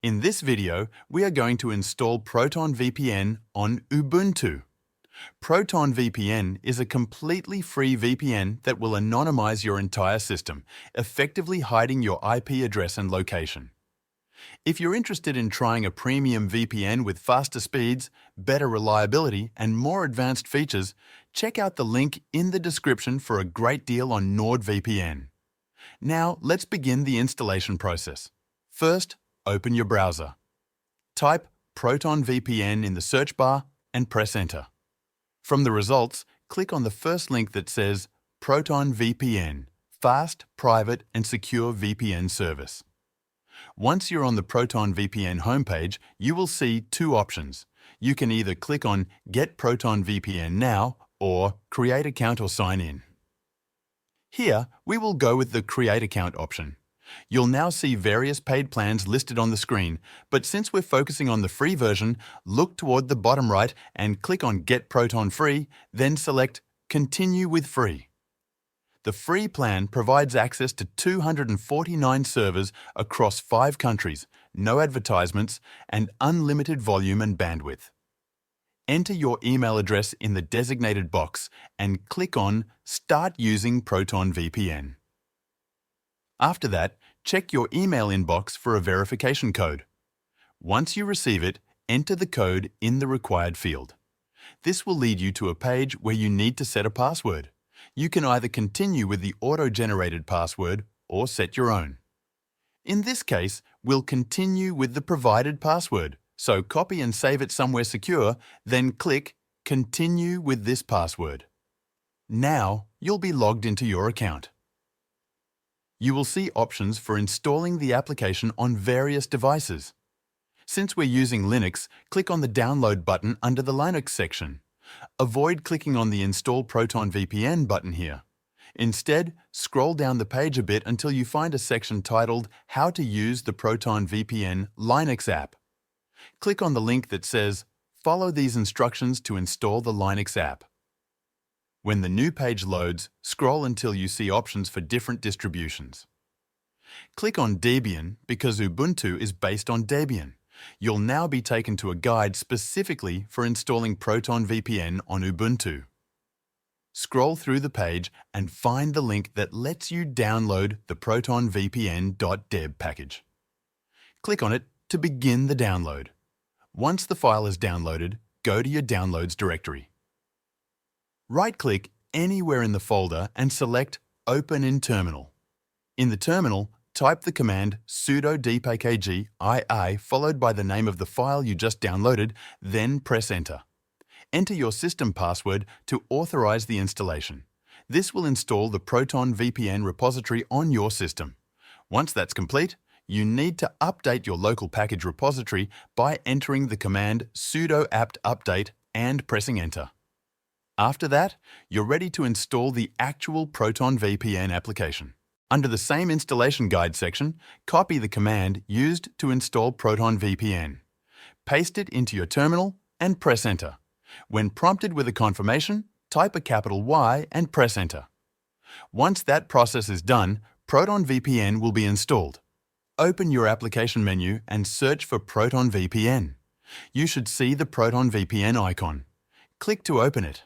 In this video, we are going to install ProtonVPN on Ubuntu. ProtonVPN is a completely free VPN that will anonymize your entire system, effectively hiding your IP address and location. If you're interested in trying a premium VPN with faster speeds, better reliability, and more advanced features, check out the link in the description for a great deal on NordVPN. Now, let's begin the installation process. First, open your browser. Type ProtonVPN in the search bar and press Enter. From the results, click on the first link that says ProtonVPN, Fast, Private and Secure VPN Service. Once you're on the ProtonVPN homepage, you will see two options. You can either click on Get ProtonVPN Now or Create Account or Sign In. Here, we will go with the Create Account option. You'll now see various paid plans listed on the screen, but since we're focusing on the free version, look toward the bottom right and click on Get Proton Free, then select Continue with Free. The free plan provides access to 249 servers across 5 countries, no advertisements, and unlimited volume and bandwidth. Enter your email address in the designated box and click on Start using ProtonVPN. After that, check your email inbox for a verification code. Once you receive it, enter the code in the required field. This will lead you to a page where you need to set a password. You can either continue with the auto-generated password or set your own. In this case, we'll continue with the provided password, so copy and save it somewhere secure, then click Continue with this password. Now, you'll be logged into your account. You will see options for installing the application on various devices. Since we're using Linux, click on the Download button under the Linux section. Avoid clicking on the Install ProtonVPN button here. Instead, scroll down the page a bit until you find a section titled How to use the ProtonVPN Linux app. Click on the link that says Follow these instructions to install the Linux app. When the new page loads, scroll until you see options for different distributions. Click on Debian because Ubuntu is based on Debian. You'll now be taken to a guide specifically for installing ProtonVPN on Ubuntu. Scroll through the page and find the link that lets you download the protonvpn.deb package. Click on it to begin the download. Once the file is downloaded, go to your Downloads directory. Right-click anywhere in the folder and select Open in Terminal. In the terminal, type the command sudo dpkg followed by the name of the file you just downloaded, then press Enter. Enter your system password to authorize the installation. This will install the ProtonVPN repository on your system. Once that's complete, you need to update your local package repository by entering the command sudo apt update and pressing Enter. After that, you're ready to install the actual ProtonVPN application. Under the same installation guide section, copy the command used to install ProtonVPN. Paste it into your terminal and press Enter. When prompted with a confirmation, type a capital Y and press Enter. Once that process is done, ProtonVPN will be installed. Open your application menu and search for ProtonVPN. You should see the ProtonVPN icon. Click to open it.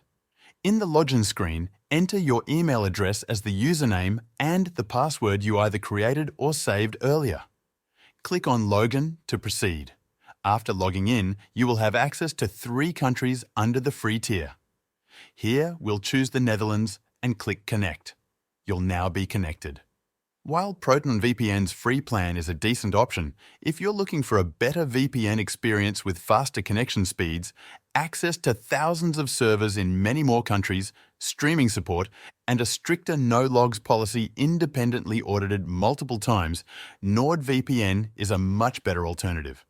In the login screen, enter your email address as the username and the password you either created or saved earlier. Click on Login to proceed. After logging in, you will have access to 3 countries under the free tier. Here, we'll choose the Netherlands and click Connect. You'll now be connected. While ProtonVPN's free plan is a decent option, if you're looking for a better VPN experience with faster connection speeds, access to thousands of servers in many more countries, streaming support, and a stricter no-logs policy independently audited multiple times, NordVPN is a much better alternative.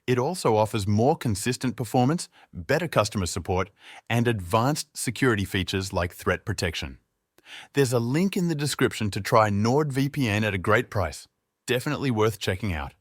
It also offers more consistent performance, better customer support, and advanced security features like threat protection. There's a link in the description to try NordVPN at a great price. Definitely worth checking out.